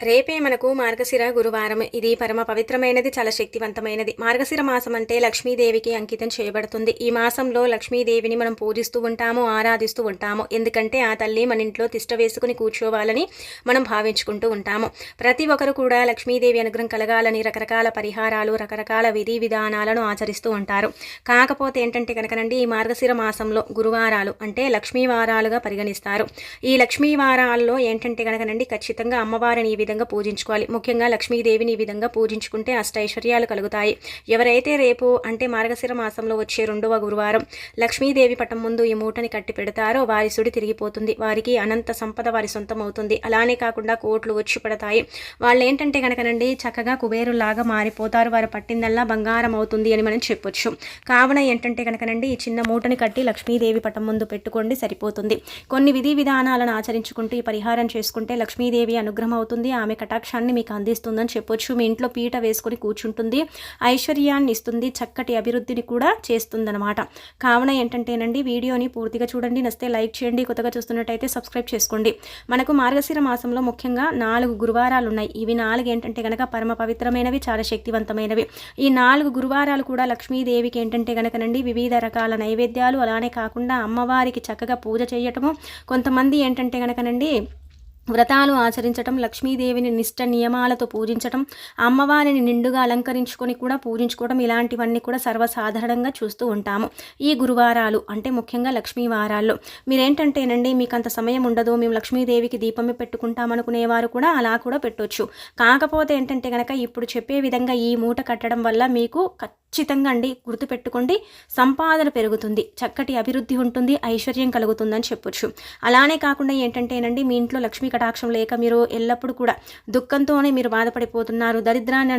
రేపే మనకు మార్గశిర గురువారం. ఇది పరమ పవిత్రమైనది, చాలా శక్తివంతమైనది. మార్గశిర మాసం అంటే లక్ష్మీదేవికి అంకితం చేయబడుతుంది. ఈ మాసంలో లక్ష్మీదేవిని మనం పూజిస్తూ ఉంటాము, ఆరాధిస్తూ ఉంటాము. ఎందుకంటే ఆ తల్లి మన ఇంట్లో తిష్ట వేసుకుని కూర్చోవాలని మనం భావించుకుంటూ ఉంటాము. ప్రతి ఒక్కరు కూడా లక్ష్మీదేవి అనుగ్రహం కలగాలని రకరకాల పరిహారాలు, రకరకాల విధి విధానాలను ఆచరిస్తూ ఉంటారు. కాకపోతే ఏంటంటే కనుకనండి, ఈ మార్గశిర మాసంలో గురువారాలు అంటే లక్ష్మీ వారాలుగా పరిగణిస్తారు. ఈ లక్ష్మీ వారాల్లో ఏంటంటే కనుకనండి, ఖచ్చితంగా అమ్మవారిని విధంగా పూజించుకోవాలి. ముఖ్యంగా లక్ష్మీదేవిని ఈ విధంగా పూజించుకుంటే అష్టైశ్వర్యాలు కలుగుతాయి. ఎవరైతే రేపు అంటే మార్గశిర మాసంలో వచ్చే 2వ గురువారం లక్ష్మీదేవి పటం ముందు ఈ మూటని కట్టి పెడతారో వారి సుడి తిరిగిపోతుంది. వారికి అనంత సంపద వారి సొంతం అవుతుంది. అలానే కాకుండా కోట్లు వచ్చి పడతాయి. వాళ్ళు ఏంటంటే కనుకనండి చక్కగా కుబేరులాగా మారిపోతారు. వారు పట్టిందల్లా బంగారం అవుతుంది అని మనం చెప్పొచ్చు. కావున ఏంటంటే కనుకనండి ఈ చిన్న మూటని కట్టి లక్ష్మీదేవి పటం ముందు పెట్టుకోండి, సరిపోతుంది. కొన్ని విధి విధానాలను ఆచరించుకుంటూ ఈ పరిహారం చేసుకుంటే లక్ష్మీదేవి అనుగ్రహం అవుతుంది. ఆమె కటాక్షాన్ని మీకు అందిస్తుందని చెప్పొచ్చు. మీ ఇంట్లో పీట వేసుకొని కూర్చుంటుంది, ఐశ్వర్యాన్ని ఇస్తుంది, చక్కటి అభివృద్ధిని కూడా చేస్తుందన్నమాట. కావున ఏంటంటేనండి వీడియోని పూర్తిగా చూడండి, నచ్చితే లైక్ చేయండి, కొత్తగా చూస్తున్నట్టయితే సబ్స్క్రైబ్ చేసుకోండి. మనకు మార్గశిర మాసంలో ముఖ్యంగా 4 గురువారాలు ఉన్నాయి. ఇవి 4 ఏంటంటే కనుక పరమ పవిత్రమైనవి, చాలా శక్తివంతమైనవి. ఈ 4 గురువారాలు కూడా లక్ష్మీదేవికి ఏంటంటే కనుకనండి వివిధ రకాల నైవేద్యాలు, అలానే కాకుండా అమ్మవారికి చక్కగా పూజ చేయటము, కొంతమంది ఏంటంటే కనుకనండి వ్రతాలు ఆచరించటం, లక్ష్మీదేవిని నిష్ట నియమాలతో పూజించటం, అమ్మవారిని నిండుగా అలంకరించుకొని కూడా పూజించుకోవడం, ఇలాంటివన్నీ కూడా సర్వసాధారణంగా చూస్తూ ఉంటాము. ఈ గురువారాలు అంటే ముఖ్యంగా లక్ష్మీ వారాల్లో మీరేంటంటేనండి మీకు అంత సమయం ఉండదు, మేము లక్ష్మీదేవికి దీపమే పెట్టుకుంటామనుకునేవారు కూడా అలా కూడా పెట్టొచ్చు. కాకపోతే ఏంటంటే కనుక ఇప్పుడు చెప్పే విధంగా ఈ మూట కట్టడం వల్ల మీకు ఖచ్చితంగా అండి గుర్తుపెట్టుకోండి, సంపాదన పెరుగుతుంది, చక్కటి అభివృద్ధి ఉంటుంది, ఐశ్వర్యం కలుగుతుందని చెప్పొచ్చు. అలానే కాకుండా ఏంటంటేనండి మీ ఇంట్లో లక్ష్మీ కటాక్షం లేక మీరు ఎల్లప్పుడూ కూడా దుఃఖంతోనే మీరు బాధపడిపోతున్నారు, దరిద్రాన్ని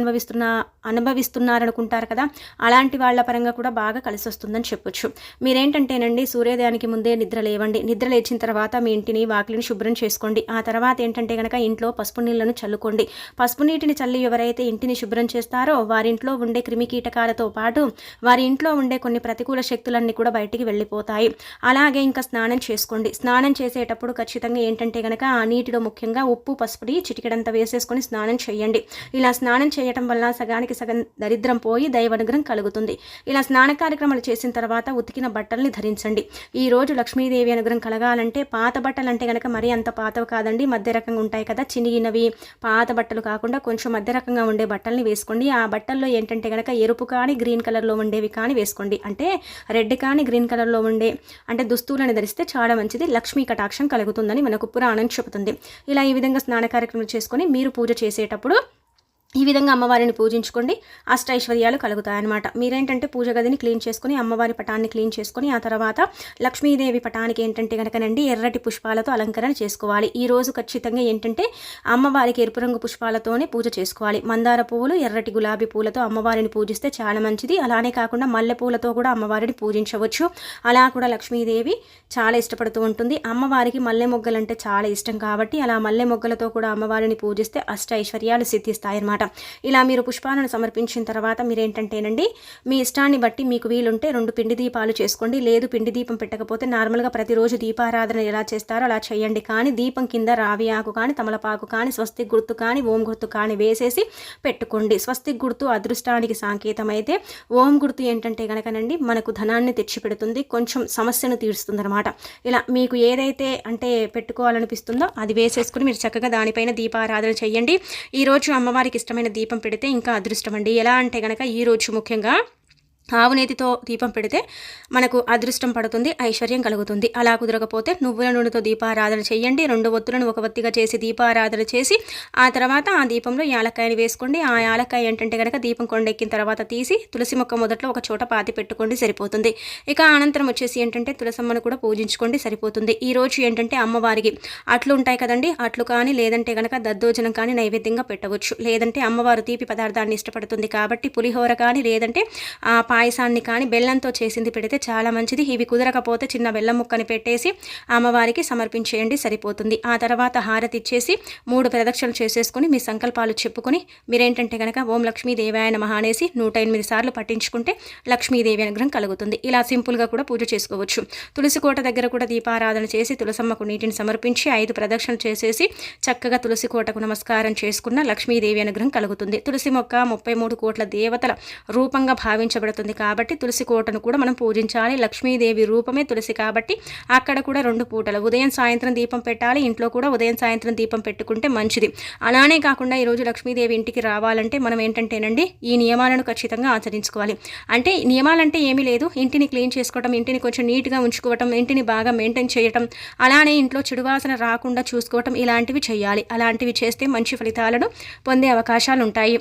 అనుభవిస్తున్నారనుకుంటారు కదా, అలాంటి వాళ్ళ పరంగా కూడా బాగా కలిసి వస్తుందని చెప్పొచ్చు. మీరేంటంటేనండి సూర్యోదయానికి ముందే నిద్ర లేవండి. నిద్ర లేచిన తర్వాత మీ ఇంటిని వాకిలిని శుభ్రం చేసుకోండి. ఆ తర్వాత ఏంటంటే కనుక ఇంట్లో పసుపు నీళ్లను చల్లుకోండి. పసుపు నీటిని చల్లి ఎవరైతే ఇంటిని శుభ్రం చేస్తారో వారింట్లో ఉండే క్రిమికీటకాలతో పాటు వారి ఇంట్లో ఉండే కొన్ని ప్రతికూల శక్తులన్నీ కూడా బయటికి వెళ్ళిపోతాయి. అలాగే ఇంకా స్నానం చేసుకోండి. స్నానం చేసేటప్పుడు ఖచ్చితంగా ఏంటంటే కనుక ఆ నీటిలో ముఖ్యంగా ఉప్పు, పసుపుని చిటికెడంత వేసేసుకొని స్నానం చేయండి. ఇలా స్నానం చేయటం వల్ల సగానికి సగం దరిద్రం పోయి దైవానుగ్రహం కలుగుతుంది. ఇలా స్నాన కార్యక్రమాలు చేసిన తర్వాత ఉతికిన బట్టల్ని ధరించండి. ఈ రోజు లక్ష్మీదేవి అనుగ్రహం కలగాలంటే పాత బట్టలు అంటే కనుక మరీ అంత పాతవి కాదండి, మధ్య రకంగా ఉంటాయి కదా, చినిగినవి పాత బట్టలు కాకుండా కొంచెం మధ్య రకంగా ఉండే బట్టల్ని వేసుకోండి. ఆ బట్టల్లో ఏంటంటే కనుక ఎరుపు కానీ గ్రీన్ కలర్లో ఉండేవి కానీ వేసుకోండి. అంటే రెడ్ కానీ గ్రీన్ కలర్లో ఉండే అంటే దుస్తువులను ధరిస్తే చాలా మంచిది, లక్ష్మీ కటాక్షం కలుగుతుందని మనకు పురాణం చెబుతుంది. ఇలా ఈ విధంగా స్నాన కార్యక్రమం చేసుకొని మీరు పూజ చేసేటప్పుడు ఈ విధంగా అమ్మవారిని పూజించుకోండి, అష్టైశ్వర్యాలు కలుగుతాయన్నమాట. మీరేంటంటే పూజ గదిని క్లీన్ చేసుకొని అమ్మవారి పటాన్ని క్లీన్ చేసుకొని ఆ తర్వాత లక్ష్మీదేవి పటానికి ఏంటంటే కనుకనండి ఎర్రటి పుష్పాలతో అలంకరణ చేసుకోవాలి. ఈ రోజు ఖచ్చితంగా ఏంటంటే అమ్మవారికి ఎరుపు రంగు పుష్పాలతోనే పూజ చేసుకోవాలి. మందార పువ్వులు, ఎర్రటి గులాబీ పూలతో అమ్మవారిని పూజిస్తే చాలా మంచిది. అలానే కాకుండా మల్లె పూలతో కూడా అమ్మవారిని పూజించవచ్చు. అలా కూడా లక్ష్మీదేవి చాలా ఇష్టపడుతూ ఉంటుంది. అమ్మవారికి మల్లె మొగ్గలంటే చాలా ఇష్టం కాబట్టి అలా మల్లె మొగ్గలతో కూడా అమ్మవారిని పూజిస్తే అష్టైశ్వర్యాలు సిద్ధిస్తాయన్నమాట. ఇలా మీరు పుష్పాలను సమర్పించిన తర్వాత మీరేంటంటేనండి మీ ఇష్టాన్ని బట్టి మీకు వీలుంటే 2 పిండి దీపాలు చేసుకోండి. లేదు పిండి దీపం పెట్టకపోతే నార్మల్గా ప్రతిరోజు దీపారాధన ఎలా చేస్తారో అలా చేయండి. కానీ దీపం కింద రావి ఆకు కానీ, తమలపాకు కానీ, స్వస్తిక్ గుర్తు కానీ, ఓం గుర్తు కానీ వేసేసి పెట్టుకోండి. స్వస్తిక్ గుర్తు అదృష్టానికి సంకేతం అయితే ఓం గుర్తు ఏంటంటే కనుకనండి మనకు ధనాన్ని తెచ్చిపెడుతుంది, కొంచెం సమస్యను తీరుస్తుంది అనమాట. ఇలా మీకు ఏదైతే అంటే పెట్టుకోవాలనిపిస్తుందో అది వేసేసుకుని మీరు చక్కగా దానిపైన దీపారాధన చేయండి. ఈరోజు అమ్మవారికి ఇష్టమైన దీపం పెడితే ఇంకా అదృష్టం అండి. ఎలా అంటే కనుక ఈరోజు ముఖ్యంగా ఆవు నేతితో దీపం పెడితే మనకు అదృష్టం పడుతుంది, ఐశ్వర్యం కలుగుతుంది. అలా కుదరకపోతే నువ్వుల నూనెతో దీపారాధన చేయండి. 2 ఒత్తులను ఒక ఒత్తిగా చేసి దీపారాధన చేసి ఆ తర్వాత ఆ దీపంలో యాలక్కాయని వేసుకోండి. ఆ యాలక్కాయ ఏంటంటే కనుక దీపం కొండెక్కిన తర్వాత తీసి తులసి మొక్క మొదట్లో ఒక చోట పాతి పెట్టుకోండి, సరిపోతుంది. ఇక అనంతరం వచ్చేసి ఏంటంటే తులసమ్మను కూడా పూజించుకోండి, సరిపోతుంది. ఈ రోజు ఏంటంటే అమ్మవారికి అట్లు ఉంటాయి కదండి, అట్లు కానీ లేదంటే కనుక దద్దోజనం కానీ నైవేద్యంగా పెట్టవచ్చు. లేదంటే అమ్మవారు తీపి పదార్థాన్ని ఇష్టపడుతుంది కాబట్టి పులిహోర కానీ లేదంటే పాయసాన్ని కానీ బెల్లంతో చేసింది పెడితే చాలా మంచిది. ఇవి కుదరకపోతే చిన్న బెల్లం ముక్కని పెట్టేసి అమ్మవారికి సమర్పించేయండి, సరిపోతుంది. ఆ తర్వాత హారతి ఇచ్చేసి 3 ప్రదక్షిణలు చేసేసుకొని మీ సంకల్పాలు చెప్పుకొని మీరేంటంటే కనుక ఓం లక్ష్మీదేవాయ నమః అనేసి 108 సార్లు పఠించుకుంటే లక్ష్మీదేవి అనుగ్రహం కలుగుతుంది. ఇలా సింపుల్గా కూడా పూజ చేసుకోవచ్చు. తులసి కోట దగ్గర కూడా దీపారాధన చేసి తులసమ్మకు నీటిని సమర్పించి 5 ప్రదక్షిణలు చేసేసి చక్కగా తులసి కోటకు నమస్కారం చేసుకున్న లక్ష్మీదేవి అనుగ్రహం కలుగుతుంది. తులసి మొక్క 33 కోట్ల దేవతల రూపంగా భావించబడుతుంది కాబట్టి తులసి కోటను కూడా మనం పూజించాలి. లక్ష్మీదేవి రూపమే తులసి కాబట్టి అక్కడ కూడా 2 పూటలు ఉదయం సాయంత్రం దీపం పెట్టాలి. ఇంట్లో కూడా ఉదయం సాయంత్రం దీపం పెట్టుకుంటే మంచిది. అలానే కాకుండా ఈరోజు లక్ష్మీదేవి ఇంటికి రావాలంటే మనం ఏంటంటేనండి ఈ నియమాలను ఖచ్చితంగా ఆచరించుకోవాలి. అంటే నియమాలంటే ఏమీ లేదు, ఇంటిని క్లీన్ చేసుకోవటం, ఇంటిని కొంచెం నీట్గా ఉంచుకోవటం, ఇంటిని బాగా మెయింటైన్ చేయటం, అలానే ఇంట్లో చెడు వాసన రాకుండా చూసుకోవటం, ఇలాంటివి చేయాలి. అలాంటివి చేస్తే మంచి ఫలితాలను పొందే అవకాశాలు ఉంటాయి.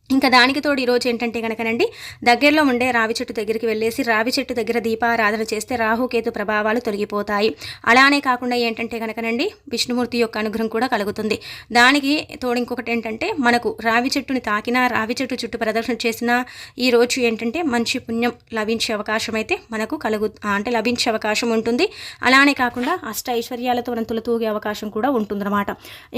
ఇంకా దానికి తోడు ఈరోజు ఏంటంటే కనుకనండి దగ్గరలో ఉండే రావి చెట్టు దగ్గరికి వెళ్ళేసి రావి చెట్టు దగ్గర దీపారాధన చేస్తే రాహుకేతు ప్రభావాలు తొలగిపోతాయి. అలానే కాకుండా ఏంటంటే కనుకనండి విష్ణుమూర్తి యొక్క అనుగ్రహం కూడా కలుగుతుంది. దానికి తోడు ఇంకొకటి ఏంటంటే మనకు రావి చెట్టుని తాకినా రావి చెట్టు చుట్టూ ప్రదర్శన చేసినా ఈ రోజు ఏంటంటే మంచి పుణ్యం లభించే అవకాశం అయితే మనకు లభించే అవకాశం ఉంటుంది. అలానే కాకుండా అష్ట ఐశ్వర్యాలతో మనం తులతూగే అవకాశం కూడా ఉంటుందన్నమాట.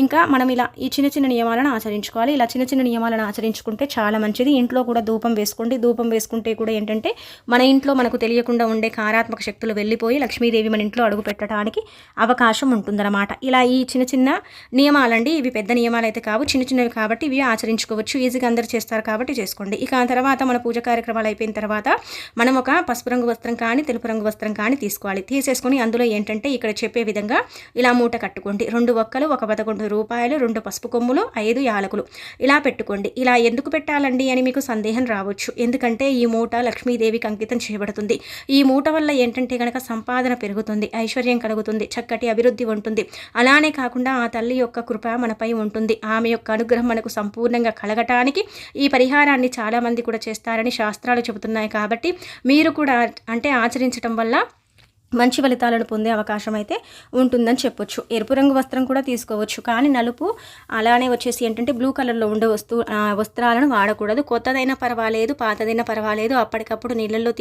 ఇంకా మనం ఇలా ఈ చిన్న చిన్న నియమాలను ఆచరించుకోవాలి. ఇలా చిన్న చిన్న నియమాలను ఆచరించుకుంటే చాలా మంచిది. ఇంట్లో కూడా ధూపం వేసుకోండి. ధూపం వేసుకుంటే కూడా ఏంటంటే మన ఇంట్లో మనకు తెలియకుండా ఉండే కారాత్మక శక్తులు వెళ్ళిపోయి లక్ష్మీదేవి మన ఇంట్లో అడుగు పెట్టడానికి అవకాశం ఉంటుందన్నమాట. ఇలా ఈ చిన్న చిన్న నియమాలండి, ఇవి పెద్ద నియమాలు అయితే కావు, చిన్న చిన్నవి కాబట్టి ఇవి ఆచరించుకోవచ్చు. ఈజీగా అందరూ చేస్తారు కాబట్టి చేసుకోండి. ఇక ఆ తర్వాత మన పూజ కార్యక్రమాలు అయిపోయిన తర్వాత మనం ఒక పసుపు రంగు వస్త్రం కానీ తెలుపు రంగు వస్త్రం కానీ తీసుకోవాలి. తీసేసుకొని అందులో ఏంటంటే ఇక్కడ చెప్పే విధంగా ఇలా మూట కట్టుకోండి. 2 ఒక్కలు, 11 రూపాయలు, 2 పసుపు కొమ్ములు, 5 యాలకులు ఇలా పెట్టుకోండి. ఇలా ఎందుకు పెట్టాలండి అని మీకు సందేహం రావచ్చు. ఎందుకంటే ఈ మూట లక్ష్మీదేవికి అంకితం చేయబడుతుంది. ఈ మూట వల్ల ఏంటంటే కనుక సంపాదన పెరుగుతుంది, ఐశ్వర్యం కలుగుతుంది, చక్కటి అభివృద్ధి ఉంటుంది. అలానే కాకుండా ఆ తల్లి యొక్క కృప మనపై ఉంటుంది. ఆమె యొక్క అనుగ్రహం మనకు సంపూర్ణంగా కలగటానికి ఈ పరిహారాన్ని చాలామంది కూడా చేస్తారని శాస్త్రాలు చెబుతున్నాయి. కాబట్టి మీరు కూడా ఆచరించడం వల్ల మంచి ఫలితాలను పొందే అవకాశం అయితే ఉంటుందని చెప్పొచ్చు. ఎరుపు రంగు వస్త్రం కూడా తీసుకోవచ్చు, కానీ నలుపు అలానే వచ్చేసి ఏంటంటే బ్లూ కలర్లో ఉండే వస్త్రాలను వాడకూడదు. కొత్తదైనా పర్వాలేదు, పాతదైనా పర్వాలేదు, అప్పటికప్పుడు నీళ్ళల్లో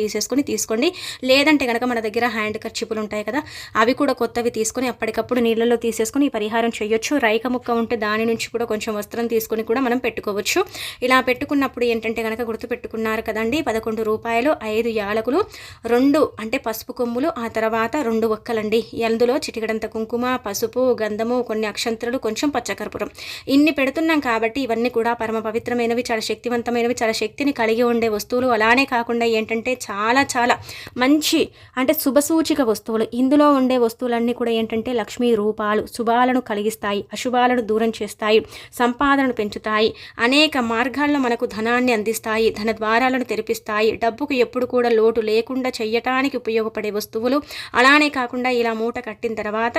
తీసుకోండి. లేదంటే కనుక మన దగ్గర హ్యాండ్ కర్చీపులు ఉంటాయి కదా, అవి కూడా కొత్తవి తీసుకొని అప్పటికప్పుడు నీళ్ళల్లో తీసేసుకొని ఈ పరిహారం చేయొచ్చు. రైక ముక్క ఉంటే దాని నుంచి కూడా కొంచెం వస్త్రం తీసుకొని కూడా మనం పెట్టుకోవచ్చు. ఇలా పెట్టుకున్నప్పుడు ఏంటంటే కనుక గుర్తు పెట్టుకున్నారు కదండి, 11 రూపాయలు, 5 యాలకులు, 2 పసుపు కొమ్ములు, ఆ తర్వాత 2 ఒక్కలండి. అందులో చిటికడంత కుంకుమ, పసుపు, గంధము, కొన్ని అక్షంతలు, కొంచెం పచ్చకర్పూరం, ఇన్ని పెడుతున్నాం కాబట్టి ఇవన్నీ కూడా పరమ పవిత్రమైనవి, చాలా శక్తివంతమైనవి, చాలా శక్తిని కలిగి ఉండే వస్తువులు. అలానే కాకుండా ఏంటంటే చాలా చాలా మంచి శుభసూచిక వస్తువులు. ఇందులో ఉండే వస్తువులన్నీ కూడా ఏంటంటే లక్ష్మీ రూపాలు, శుభాలను కలిగిస్తాయి, అశుభాలను దూరం చేస్తాయి, సంపాదనను పెంచుతాయి, అనేక మార్గాల్లో మనకు ధనాన్ని అందిస్తాయి, ధన ద్వారాలను తెరిపిస్తాయి, డబ్బుకు ఎప్పుడు కూడా లోటు లేకుండా చేయటానికి ఉపయోగపడే వస్తువులు. అలానే కాకుండా ఇలా మూట కట్టిన తర్వాత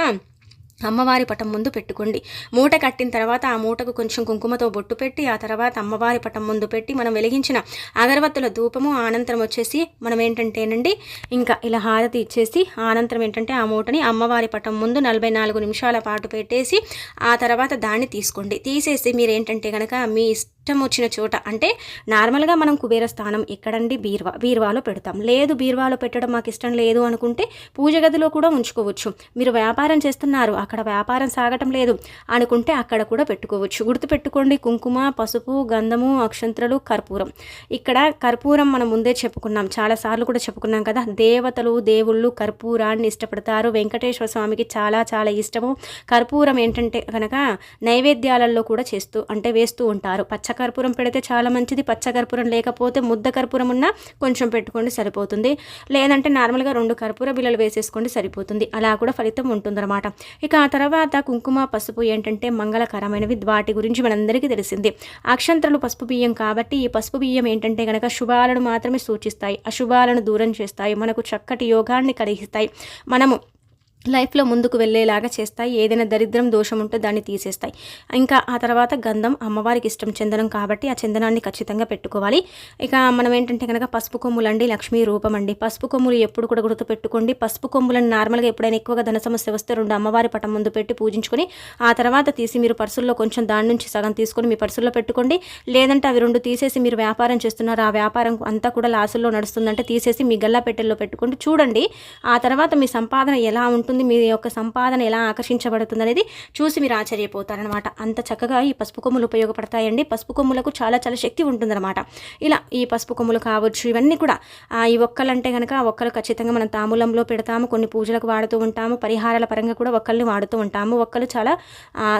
అమ్మవారి పటం ముందు పెట్టుకోండి. మూట కట్టిన తర్వాత ఆ మూటకు కొంచెం కుంకుమతో బొట్టు పెట్టి ఆ తర్వాత అమ్మవారి పటం ముందు పెట్టి మనం వెలిగించిన అగరవత్తుల ధూపము అనంతరం వచ్చేసి మనం ఏంటంటేనండి ఇంకా ఇలా హారతి ఇచ్చేసి అనంతరం ఏంటంటే ఆ మూటని అమ్మవారి పటం ముందు 44 నిమిషాల పాటు పెట్టేసి ఆ తర్వాత దాన్ని తీసేసి మీరు ఏంటంటే కనుక మీ ఇష్టం వచ్చిన చోట, నార్మల్గా మనం కుబేర స్థానం ఎక్కడండి, బీరువాలో పెడతాం. లేదు బీరువాలో పెట్టడం మాకు ఇష్టం లేదు అనుకుంటే పూజ గదిలో కూడా ఉంచుకోవచ్చు. మీరు వ్యాపారం చేస్తున్నారు, అక్కడ వ్యాపారం సాగటం లేదు అనుకుంటే అక్కడ కూడా పెట్టుకోవచ్చు. గుర్తుపెట్టుకోండి, కుంకుమ, పసుపు, గంధము, అక్షంతలు, కర్పూరం. ఇక్కడ కర్పూరం మనం ముందే చెప్పుకున్నాం, చాలాసార్లు కూడా చెప్పుకున్నాం కదా, దేవుళ్ళు కర్పూరాన్ని ఇష్టపడతారు. వెంకటేశ్వర స్వామికి చాలా చాలా ఇష్టము. కర్పూరం ఏంటంటే కనుక నైవేద్యాలలో కూడా వేస్తూ ఉంటారు. పచ్చకర్పూరం పెడితే చాలా మంచిది. పచ్చకర్పూరం లేకపోతే ముద్ద కర్పూరం ఉన్నా కొంచెం పెట్టుకోండి, సరిపోతుంది. లేదంటే నార్మల్గా 2 కర్పూర బిళ్ళలు వేసేసుకోండి, సరిపోతుంది. అలా కూడా ఫలితం ఉంటుందన్నమాట. ఇక ఆ తర్వాత కుంకుమ, పసుపు ఏంటంటే మంగళకరమైనవి, వాటి గురించి మనందరికీ తెలిసింది. అక్షంతలు పసుపు బియ్యం కాబట్టి ఈ పసుపు బియ్యం ఏంటంటే కనుక శుభాలను మాత్రమే సూచిస్తాయి, అశుభాలను దూరం చేస్తాయి, మనకు చక్కటి యోగాన్ని కలిగిస్తాయి. మనము లైఫ్లో ముందుకు వెళ్ళేలాగా చేస్తాయి. ఏదైనా దరిద్రం దోషం ఉంటే దాన్ని తీసేస్తాయి. ఇంకా ఆ తర్వాత గంధం అమ్మవారికి ఇష్టం చందనం కాబట్టి ఆ చందనాన్ని ఖచ్చితంగా పెట్టుకోవాలి. ఇక మనం ఏంటంటే కనుక పసుపు కొమ్ములు అండి లక్ష్మీ రూపం అండి. పసుపు కొమ్ములు ఎప్పుడు కూడా గుర్తుపెట్టుకోండి. పసుపు కొమ్ములను నార్మల్గా ఎప్పుడైనా ఎక్కువగా ధన సమస్య వస్తే 2 అమ్మవారి పటం ముందు పెట్టి పూజించుకొని ఆ తర్వాత తీసి మీరు పర్సుల్లో కొంచెం దాని నుంచి సగం తీసుకొని మీ పర్సుల్లో పెట్టుకోండి. లేదంటే అవి 2 తీసేసి మీరు వ్యాపారం చేస్తున్నారు, ఆ వ్యాపారం అంతా కూడా లాసుల్లో నడుస్తుందంటే తీసేసి మీ గల్లా పెట్టెల్లో పెట్టుకోండి. చూడండి ఆ తర్వాత మీ సంపాదన ఎలా ఉంటుంది, మీ యొక్క సంపాదన ఎలా ఆకర్షించబడుతుంది అనేది చూసి మీరు ఆశ్చర్యపోతారనమాట. అంత చక్కగా ఈ పసుపు కొమ్ములు ఉపయోగపడతాయండి. పసుపు కొమ్ములకు చాలా చాలా శక్తి ఉంటుందన్నమాట. ఇలా ఈ పసుపు కొమ్ములు కావచ్చు ఇవన్నీ కూడా ఈ ఒక్కలు అంటే కనుక ఒక్కలు ఖచ్చితంగా మనం తాంబూలంలో పెడతాము, కొన్ని పూజలకు వాడుతూ ఉంటాము, పరిహారాల పరంగా కూడా ఒక్కల్ని వాడుతూ ఉంటాము. ఒక్కలు చాలా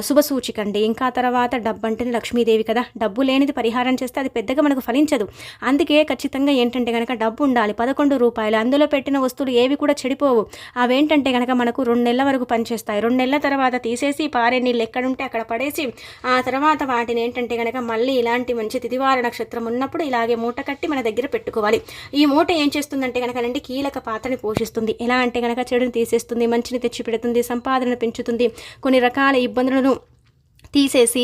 శుభ సూచిక అండి. ఇంకా తర్వాత డబ్బు అంటే లక్ష్మీదేవి కదా, డబ్బు లేనిది పరిహారం చేస్తే అది పెద్దగా మనకు ఫలించదు. అందుకే ఖచ్చితంగా ఏంటంటే కనుక డబ్బు ఉండాలి. 11 రూపాయలు అందులో పెట్టిన వస్తువులు ఏవి కూడా చెడిపోవు. అవేంటంటే కనుక మనకు 2 నెలల వరకు పనిచేస్తాయి. 2 నెలల తర్వాత తీసేసి పారే నీళ్ళు ఎక్కడుంటే అక్కడ పడేసి ఆ తర్వాత వాటిని ఏంటంటే కనుక మళ్ళీ ఇలాంటి మంచి తిదివార నక్షత్రం ఉన్నప్పుడు ఇలాగే మూట కట్టి మన దగ్గర పెట్టుకోవాలి. ఈ మూట ఏం చేస్తుందంటే కనుక అండి కీలక పాత్రని పోషిస్తుంది. ఎలా అంటే కనుక చెడుని తీసేస్తుంది, మంచిని తెచ్చి పెడుతుంది, సంపాదన పెంచుతుంది, కొన్ని రకాల ఇబ్బందులను తీసేసి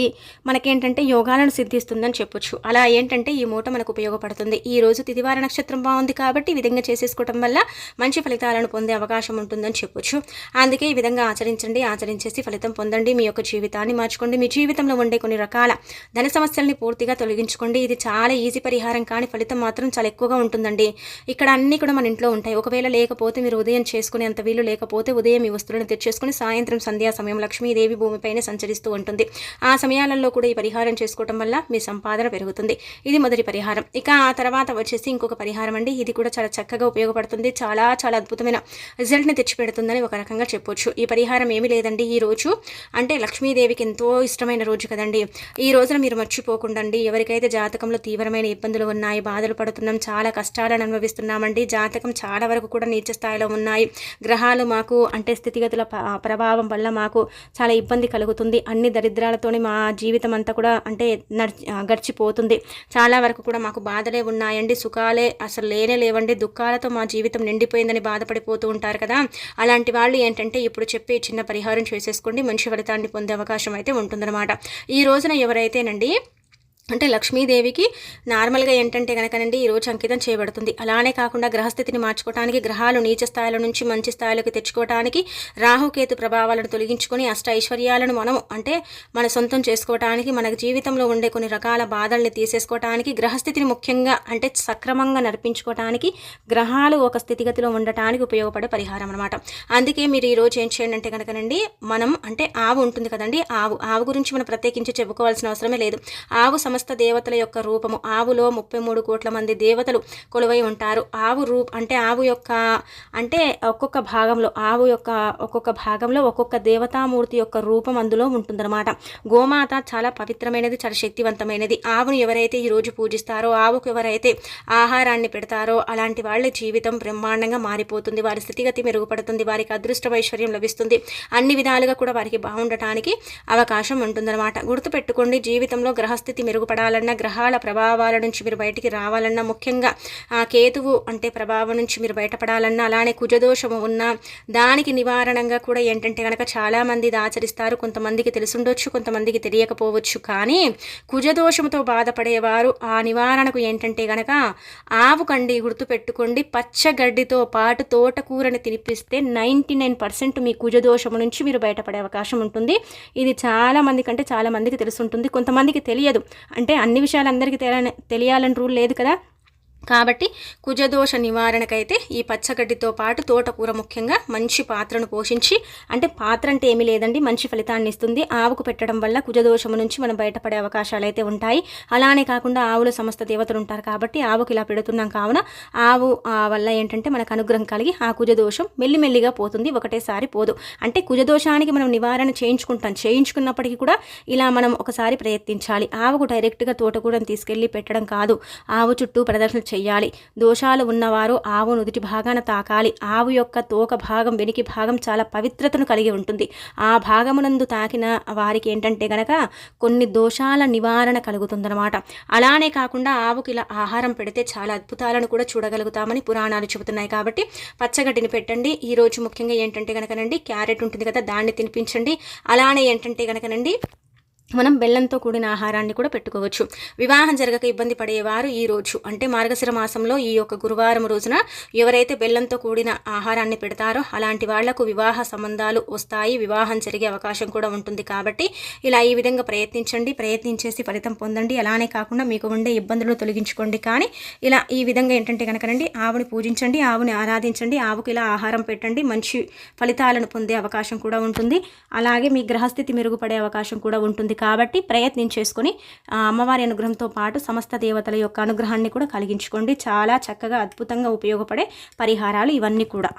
మనకేంటంటే యోగాలను సిద్ధిస్తుందని చెప్పొచ్చు. అలా ఏంటంటే ఈ మూట మనకు ఉపయోగపడుతుంది. ఈ రోజు తిదివార నక్షత్రం బాగుంది కాబట్టి ఈ విధంగా చేసేసుకోవడం వల్ల మంచి ఫలితాలను పొందే అవకాశం ఉంటుందని చెప్పొచ్చు. అందుకే ఈ విధంగా ఆచరించండి, ఆచరించేసి ఫలితం పొందండి, మీ యొక్క జీవితాన్ని మార్చుకోండి, మీ జీవితంలో ఉండే కొన్ని రకాల ధన సమస్యల్ని పూర్తిగా తొలగించుకోండి. ఇది చాలా ఈజీ పరిహారం కానీ ఫలితం మాత్రం చాలా ఎక్కువగా ఉంటుందండి. ఇక్కడ అన్నీ కూడా మన ఇంట్లో ఉంటాయి. ఒకవేళ లేకపోతే మీరు ఉదయం చేసుకునే అంత వీలు లేకపోతే ఉదయం ఈ వస్తువులను తెచ్చేసుకుని సాయంత్రం సంధ్యా సమయం లక్ష్మీదేవి భూమిపైన సంచరిస్తూ ఉంటుంది. ఆ సమయాలలో కూడా ఈ పరిహారం చేసుకోవడం వల్ల మీ సంపాదన పెరుగుతుంది. ఇది మొదటి పరిహారం. ఇక ఆ తర్వాత వచ్చేసి ఇంకొక పరిహారం అండి. ఇది కూడా చాలా చక్కగా ఉపయోగపడుతుంది, చాలా చాలా అద్భుతమైన రిజల్ట్ని తెచ్చిపెడుతుందని ఒక రకంగా చెప్పొచ్చు. ఈ పరిహారం ఏమీ లేదండి, ఈ రోజు అంటే లక్ష్మీదేవికి ఎంతో ఇష్టమైన రోజు కదండి. ఈ రోజున మీరు మర్చిపోకుండండి, ఎవరికైతే జాతకంలో తీవ్రమైన ఇబ్బందులు ఉన్నాయి, బాధలు పడుతున్నాం, చాలా కష్టాలను అనుభవిస్తున్నామండి, జాతకం చాలా వరకు కూడా నీచ స్థాయిలో ఉన్నాయి, గ్రహాలు మాకు అంటే స్థితిగతుల ప్రభావం వల్ల మాకు చాలా ఇబ్బంది కలుగుతుంది, అన్ని దరిద్రాలతోనే మా జీవితం అంతా కూడా అంటే గడిచిపోతుంది, చాలా వరకు కూడా మాకు బాధలే ఉన్నాయండి, సుఖాలే అసలు లేనే లేవండి, దుఃఖాలతో మా జీవితం నిండిపోయిందని బాధపడిపోతూ ఉంటారు కదా. అలాంటి వాళ్ళు ఏంటంటే ఇప్పుడు చెప్పే చిన్న పరిహారం చేసేసుకోండి, మంచి ఫలితాన్ని పొందే అవకాశం అయితే ఉంటుందన్నమాట. ఈ రోజున ఎవరైతేనండి అంటే లక్ష్మీదేవికి నార్మల్గా ఏంటంటే కనుకనండి ఈరోజు అంకితం చేయబడుతుంది. అలానే కాకుండా గ్రహస్థితిని మార్చుకోవడానికి, గ్రహాలు నీచ స్థాయిల నుంచి మంచి స్థాయిలోకి తెచ్చుకోవడానికి, రాహుకేతు ప్రభావాలను తొలగించుకొని అష్ట ఐశ్వర్యాలను మనం అంటే మన సొంతం చేసుకోవడానికి, మన జీవితంలో ఉండే కొన్ని రకాల బాధల్ని తీసేసుకోవడానికి, గ్రహస్థితిని ముఖ్యంగా అంటే సక్రమంగా నడిపించుకోవడానికి, గ్రహాలు ఒక స్థితిగతిలో ఉండటానికి ఉపయోగపడే పరిహారం అనమాట. అందుకే మీరు ఈరోజు ఏం చేయండి అంటే కనుకనండి మనం అంటే ఆవు ఉంటుంది కదండి, ఆవు గురించి మనం ప్రత్యేకించి చెప్పుకోవాల్సిన అవసరమే లేదు. ఆవు సమస్త దేవతల యొక్క రూపము. ఆవులో 33 కోట్ల మంది దేవతలు కొలువై ఉంటారు. ఆవు యొక్క అంటే ఒక్కొక్క భాగంలో ఒక్కొక్క దేవతామూర్తి యొక్క రూపం అందులో ఉంటుందన్నమాట. గోమాత చాలా పవిత్రమైనది, చాలా శక్తివంతమైనది. ఆవును ఎవరైతే ఈరోజు పూజిస్తారో, ఆవుకు ఎవరైతే ఆహారాన్ని పెడతారో అలాంటి వాళ్ళ జీవితం బ్రహ్మాండంగా మారిపోతుంది, వారి స్థితిగతి మెరుగుపడుతుంది, వారికి అదృష్టం ఐశ్వర్యం లభిస్తుంది, అన్ని విధాలుగా కూడా వారికి బాగుండటానికి అవకాశం ఉంటుందన్నమాట. గుర్తుపెట్టుకోండి, జీవితంలో గ్రహస్థితి మెరుగుపడాలన్నా, గ్రహాల ప్రభావాల నుంచి మీరు బయటికి రావాలన్నా, ముఖ్యంగా కేతువు అంటే ప్రభావం నుంచి మీరు బయటపడాలన్నా, అలానే కుజదోషము ఉన్నా దానికి నివారణంగా కూడా ఏంటంటే కనుక చాలామంది ఇది ఆచరిస్తారు. కొంతమందికి తెలుసుండొచ్చు, కొంతమందికి తెలియకపోవచ్చు. కానీ కుజదోషంతో బాధపడేవారు ఆ నివారణకు ఏంటంటే కనుక ఆవుకండి గుర్తుపెట్టుకోండి, పచ్చగడ్డితో పాటు తోటకూరని తినిపిస్తే 99% మీ కుజదోషము నుంచి మీరు బయటపడే అవకాశం ఉంటుంది. ఇది చాలా మందికి తెలుసుంటుంది, కొంతమందికి తెలియదు. అంటే అన్ని విషయాలు అందరికీ తెలియాలని రూల్ లేదు కదా. కాబట్టి కుజదోష నివారణకైతే ఈ పచ్చగడ్డితో పాటు తోటకూర ముఖ్యంగా మంచి పాత్రను పోషించి, అంటే పాత్ర అంటే ఏమీ లేదండి, మంచి ఫలితాన్ని ఇస్తుంది. ఆవుకు పెట్టడం వల్ల కుజదోషము నుంచి మనం బయటపడే అవకాశాలు అయితే ఉంటాయి. అలానే కాకుండా ఆవులో సమస్త దేవతలు ఉంటారు కాబట్టి ఆవుకి ఇలా పెడుతున్నాం కావున ఆవు వల్ల ఏంటంటే మనకు అనుగ్రహం కలిగి ఆ కుజదోషం మెల్లిమెల్లిగా పోతుంది, ఒకటేసారి పోదు. అంటే కుజదోషానికి మనం నివారణ చేయించుకున్నప్పటికీ కూడా ఇలా మనం ఒకసారి ప్రయత్నించాలి. ఆవుకు డైరెక్ట్గా తోటకూరను తీసుకెళ్ళి పెట్టడం కాదు, ఆవు చుట్టూ ప్రదర్శన చెయ్యాలి. దోషాలు ఉన్నవారు ఆవు నుదుటి భాగాన తాకాలి. ఆవు యొక్క తోక భాగం, వెనికి భాగం చాలా పవిత్రతను కలిగి ఉంటుంది. ఆ భాగమునందు తాకిన వారికి ఏంటంటే గనక కొన్ని దోషాల నివారణ కలుగుతుందన్నమాట. అలానే కాకుండా ఆవుకి ఇలా ఆహారం పెడితే చాలా అద్భుతాలను కూడా చూడగలుగుతామని పురాణాలు చెబుతున్నాయి. కాబట్టి పచ్చగడ్డిని పెట్టండి. ఈరోజు ముఖ్యంగా ఏంటంటే గనకనండి క్యారెట్ ఉంటుంది కదా, దాన్ని తినిపించండి. అలానే ఏంటంటే గనకనండి మనం బెల్లంతో కూడిన ఆహారాన్ని కూడా పెట్టుకోవచ్చు. వివాహం జరగక ఇబ్బంది పడేవారు ఈ రోజు అంటే మార్గశిర మాసంలో ఈ యొక్క గురువారం రోజున ఎవరైతే బెల్లంతో కూడిన ఆహారాన్ని పెడతారో అలాంటి వాళ్లకు వివాహ సంబంధాలు వస్తాయి, వివాహం జరిగే అవకాశం కూడా ఉంటుంది. కాబట్టి ఇలా ఈ విధంగా ప్రయత్నించేసి ఫలితం పొందండి. అలానే కాకుండా మీకు ఉండే ఇబ్బందులను తొలగించుకోండి. కానీ ఇలా ఈ విధంగా ఏంటంటే కనుకనండి ఆవుని పూజించండి, ఆవుని ఆరాధించండి, ఆవుకి ఇలా ఆహారం పెట్టండి. మంచి ఫలితాలను పొందే అవకాశం కూడా ఉంటుంది. అలాగే మీ గ్రహస్థితి మెరుగుపడే అవకాశం కూడా ఉంటుంది. కాబట్టి ప్రయత్నించేసుకొని అమ్మవారి అనుగ్రహంతో పాటు సమస్త దేవతల యొక్క అనుగ్రహాన్ని కూడా కలిగించుకోండి. చాలా చక్కగా అద్భుతంగా ఉపయోగపడే పరిహారాలు ఇవన్నీ కూడా.